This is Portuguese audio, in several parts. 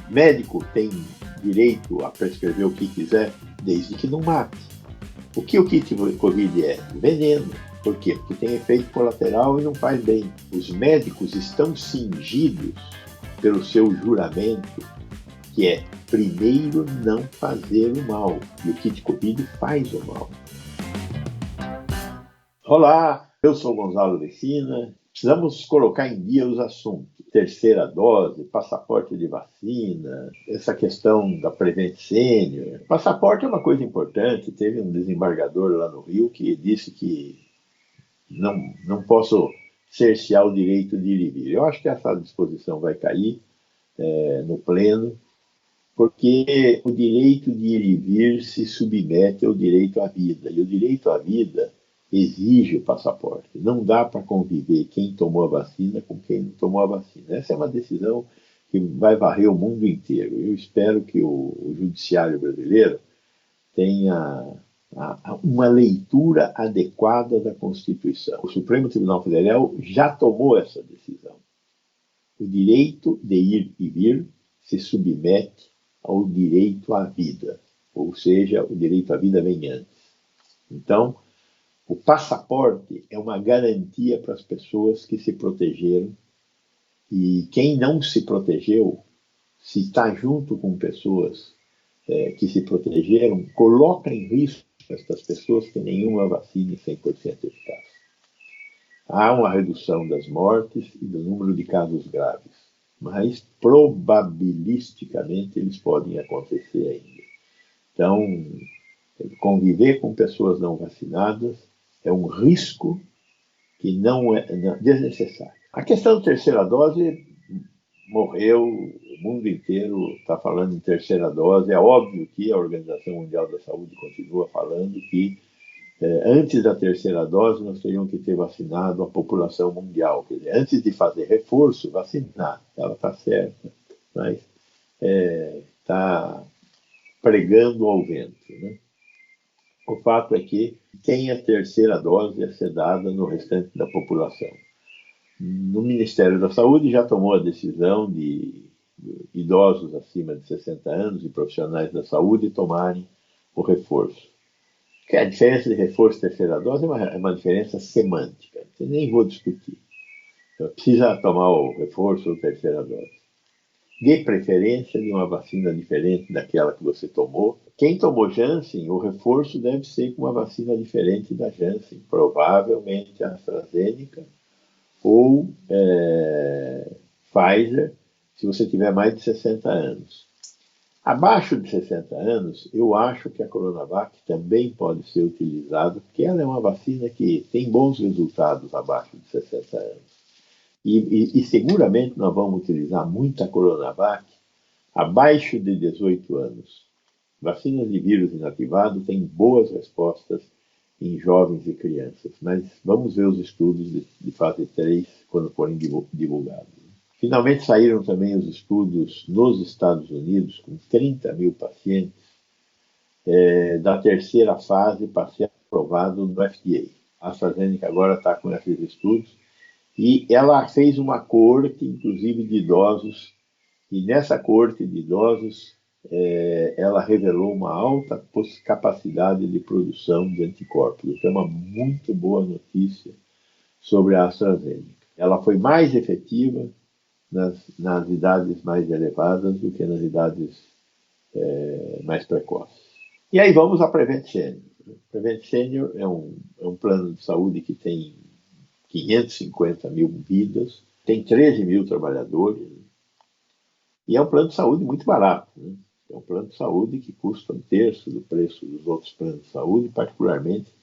Médico tem direito a prescrever o que quiser, desde que não mate. O que o kit Covid é? Veneno. Por quê? Porque tem efeito colateral e não faz bem. Os médicos estão cingidos pelo seu juramento, que é primeiro não fazer o mal. E o kit Covid faz o mal. Olá, eu sou Gonzalo Vecina. Precisamos colocar em dia os assuntos. Terceira dose, passaporte de vacina, essa questão da Prevent Senior. Passaporte é uma coisa importante. Teve um desembargador lá no Rio que disse que não posso cercear o direito de ir e vir. Eu acho que essa disposição vai cair no pleno, porque o direito de ir e vir se submete ao direito à vida. E o direito à vida exige o passaporte. Não dá para conviver quem tomou a vacina com quem não tomou a vacina. Essa é uma decisão que vai varrer o mundo inteiro. Eu espero que o judiciário brasileiro tenha uma leitura adequada da Constituição. O Supremo Tribunal Federal já tomou essa decisão. O direito de ir e vir se submete ao direito à vida, ou seja, o direito à vida vem antes. Então, o passaporte é uma garantia para as pessoas que se protegeram, e quem não se protegeu, se está junto com pessoas que se protegeram, coloca em risco estas pessoas que nenhuma vacina é 100% eficaz. Há uma redução das mortes e do número de casos graves, mas probabilisticamente eles podem acontecer ainda. Então, conviver com pessoas não vacinadas é um risco que não é desnecessário. A questão da terceira dose morreu, o mundo inteiro está falando em terceira dose. É óbvio que a Organização Mundial da Saúde continua falando que antes da terceira dose nós teríamos que ter vacinado a população mundial. Quer dizer, antes de fazer reforço, vacinar. Ela está certa, mas está pregando ao vento, né? O fato é que tem a terceira dose a ser dada no restante da população. No Ministério da Saúde já tomou a decisão de idosos acima de 60 anos e profissionais da saúde tomarem o reforço. Que a diferença de reforço e terceira dose é uma diferença semântica, eu nem vou discutir. Então, precisa tomar o reforço ou terceira dose. Dê preferência de uma vacina diferente daquela que você tomou. Quem tomou Janssen, o reforço deve ser com uma vacina diferente da Janssen, provavelmente a AstraZeneca ou Pfizer, se você tiver mais de 60 anos. Abaixo de 60 anos, eu acho que a Coronavac também pode ser utilizada, porque ela é uma vacina que tem bons resultados abaixo de 60 anos. E seguramente nós vamos utilizar muita Coronavac abaixo de 18 anos. Vacinas de vírus inativado têm boas respostas em jovens e crianças, mas vamos ver os estudos de fase 3 quando forem divulgados. Finalmente saíram também os estudos nos Estados Unidos, com 30 mil pacientes, da terceira fase para ser aprovado no FDA. A AstraZeneca agora está com esses estudos, e ela fez uma coorte, inclusive, de idosos, e nessa coorte de idosos ela revelou uma alta capacidade de produção de anticorpos, o que é uma muito boa notícia sobre a AstraZeneca. Ela foi mais efetiva nas idades mais elevadas do que nas idades mais precoces. E aí vamos à Prevent Senior. Prevent Senior é um plano de saúde que tem 550 mil vidas, tem 13 mil trabalhadores, e é um plano de saúde muito barato, né? É um plano de saúde que custa um terço do preço dos outros planos de saúde, particularmente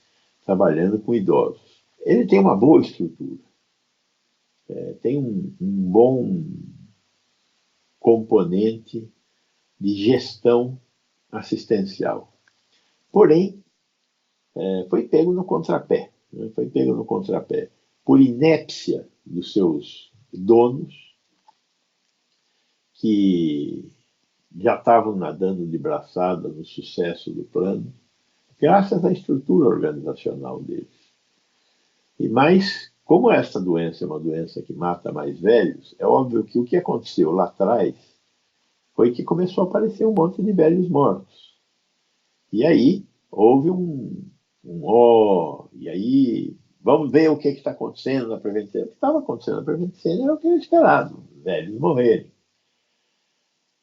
trabalhando com idosos. Ele tem uma boa estrutura, tem um bom componente de gestão assistencial. Porém, foi pego no contrapé, né? Foi pego no contrapé por inépcia dos seus donos, que já estavam nadando de braçada no sucesso do plano, graças à estrutura organizacional deles. E mais, como essa doença é uma doença que mata mais velhos, é óbvio que o que aconteceu lá atrás foi que começou a aparecer um monte de velhos mortos. E aí houve e aí vamos ver o que está acontecendo na Prevent Senior. O que estava acontecendo na Prevent Senior era o que era esperado, velhos morrerem.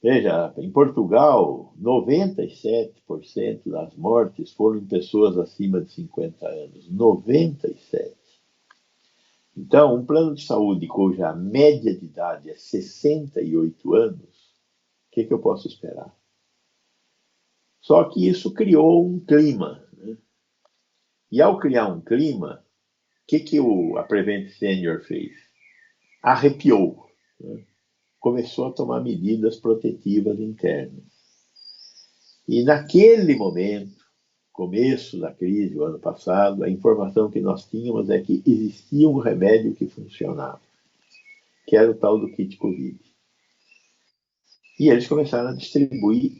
Veja, em Portugal, 97% das mortes foram em pessoas acima de 50 anos. 97%. Então, um plano de saúde cuja média de idade é 68 anos, o que eu posso esperar? Só que isso criou um clima, né? E ao criar um clima, o a Prevent Senior fez? Arrepiou, né? Começou a tomar medidas protetivas internas. E naquele momento, começo da crise, o ano passado, a informação que nós tínhamos é que existia um remédio que funcionava, que era o tal do kit Covid. E eles começaram a distribuir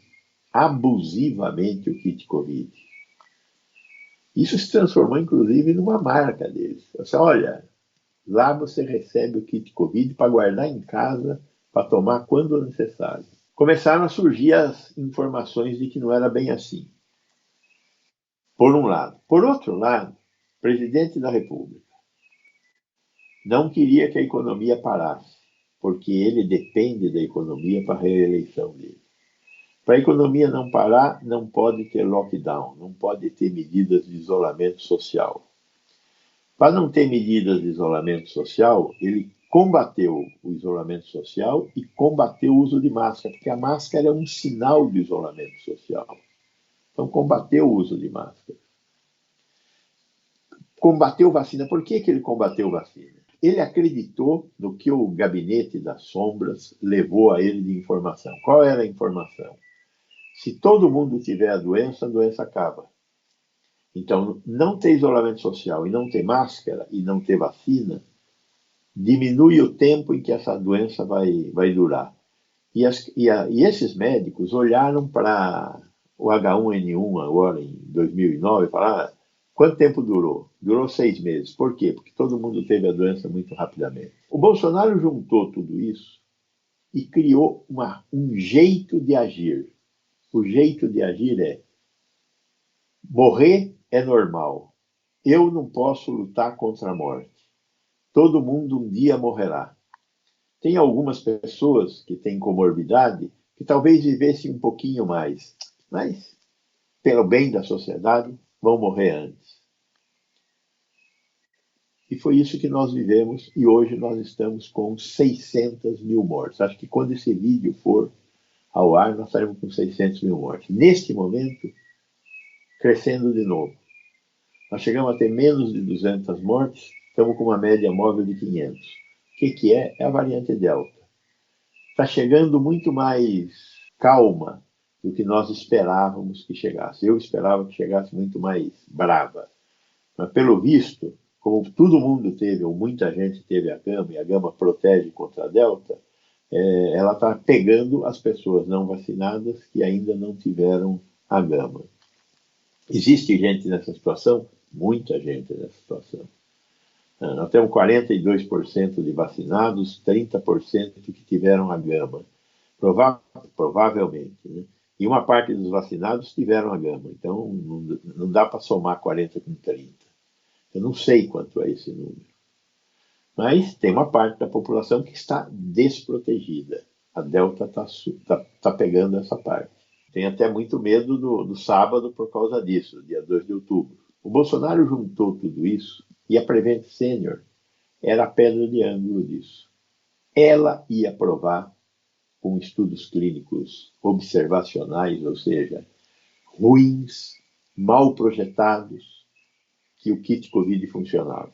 abusivamente o kit Covid. Isso se transformou, inclusive, numa marca deles. Você, olha, lá você recebe o kit Covid para guardar em casa, para tomar quando necessário. Começaram a surgir as informações de que não era bem assim, por um lado. Por outro lado, o presidente da República não queria que a economia parasse, porque ele depende da economia para a reeleição dele. Para a economia não parar, não pode ter lockdown, não pode ter medidas de isolamento social. Para não ter medidas de isolamento social, ele combateu o isolamento social e combateu o uso de máscara, porque a máscara é um sinal de isolamento social. Então, combateu o uso de máscara. Combateu vacina. Por que ele combateu vacina? Ele acreditou no que o gabinete das sombras levou a ele de informação. Qual era a informação? Se todo mundo tiver a doença acaba. Então, não ter isolamento social e não ter máscara e não ter vacina diminui o tempo em que essa doença vai durar. E esses médicos olharam para o H1N1 agora em 2009 e falaram, quanto tempo durou? Durou 6 meses. Por quê? Porque todo mundo teve a doença muito rapidamente. O Bolsonaro juntou tudo isso e criou um jeito de agir. O jeito de agir é: morrer é normal. Eu não posso lutar contra a morte. Todo mundo um dia morrerá. Tem algumas pessoas que têm comorbidade que talvez vivessem um pouquinho mais, mas, pelo bem da sociedade, vão morrer antes. E foi isso que nós vivemos, e hoje nós estamos com 600 mil mortes. Acho que quando esse vídeo for ao ar, nós estaremos com 600 mil mortes. Neste momento, crescendo de novo. Nós chegamos a ter menos de 200 mortes, estamos com uma média móvel de 500. O que é? É a variante Delta. Está chegando muito mais calma do que nós esperávamos que chegasse. Eu esperava que chegasse muito mais brava. Mas, pelo visto, como todo mundo teve, ou muita gente teve a gama, e a gama protege contra a Delta, ela está pegando as pessoas não vacinadas que ainda não tiveram a gama. Existe gente nessa situação? Muita gente nessa situação. Nós temos 42% de vacinados, 30% que tiveram a gama. Provavelmente. Né? E uma parte dos vacinados tiveram a gama. Então, não dá para somar 40 com 30. Eu não sei quanto é esse número. Mas tem uma parte da população que está desprotegida. A Delta tá pegando essa parte. Tem até muito medo do sábado por causa disso, dia 2 de outubro. O Bolsonaro juntou tudo isso e a Prevent Senior era a pedra de ângulo disso. Ela ia provar, com estudos clínicos observacionais, ou seja, ruins, mal projetados, que o kit Covid funcionava.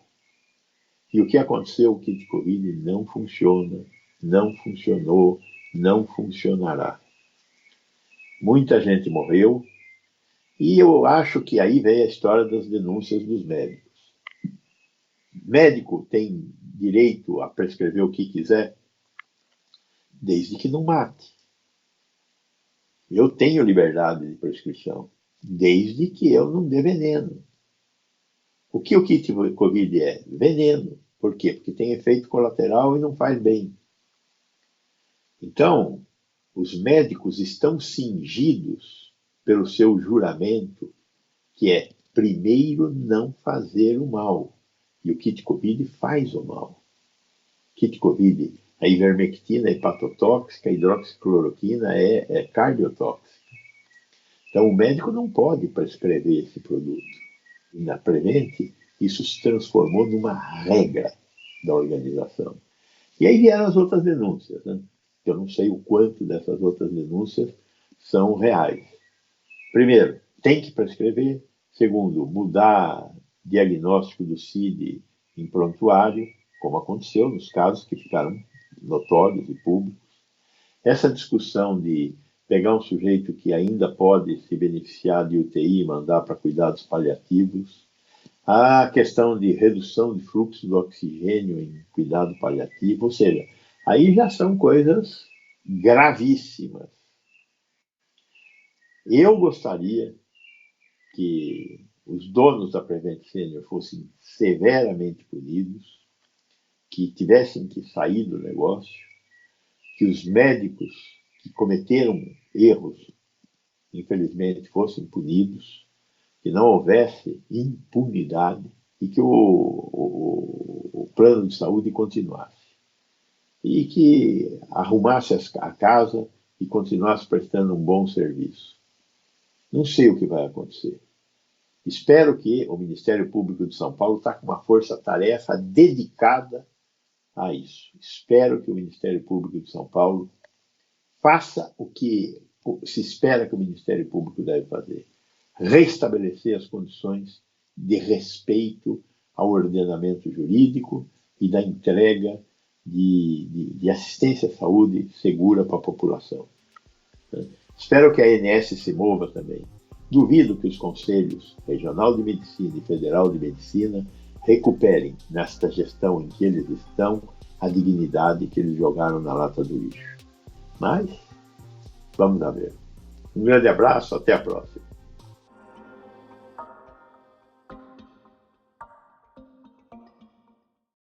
E o que aconteceu? O kit Covid não funciona, não funcionou, não funcionará. Muita gente morreu, e eu acho que aí vem a história das denúncias dos médicos. Médico tem direito a prescrever o que quiser, desde que não mate. Eu tenho liberdade de prescrição, desde que eu não dê veneno. O que o kit Covid é? Veneno. Por quê? Porque tem efeito colateral e não faz bem. Então, os médicos estão cingidos pelo seu juramento, que é primeiro não fazer o mal. E o kit Covid faz o mal. Kit Covid, a ivermectina é hepatotóxica, a hidroxicloroquina é cardiotóxica. Então o médico não pode prescrever esse produto. E na Prevent, isso se transformou numa regra da organização. E aí vieram as outras denúncias, né? Eu não sei o quanto dessas outras denúncias são reais. Primeiro, tem que prescrever. Segundo, mudar diagnóstico do CID em prontuário, como aconteceu nos casos que ficaram notórios e públicos. Essa discussão de pegar um sujeito que ainda pode se beneficiar de UTI e mandar para cuidados paliativos, a questão de redução de fluxo do oxigênio em cuidado paliativo, ou seja, aí já são coisas gravíssimas. Eu gostaria que os donos da Prevent Senior fossem severamente punidos, que tivessem que sair do negócio, que os médicos que cometeram erros, infelizmente, fossem punidos, que não houvesse impunidade e que o plano de saúde continuasse. E que arrumasse a casa e continuasse prestando um bom serviço. Não sei o que vai acontecer. Espero que o Ministério Público de São Paulo está com uma força-tarefa dedicada a isso. Espero que o Ministério Público de São Paulo faça o que se espera que o Ministério Público deve fazer. Restabelecer as condições de respeito ao ordenamento jurídico e da entrega de assistência à saúde segura para a população. Espero que a ANS se mova também. Duvido que os conselhos Regional de Medicina e Federal de Medicina recuperem, nesta gestão em que eles estão, a dignidade que eles jogaram na lata do lixo. Mas, vamos ver. Um grande abraço, até a próxima.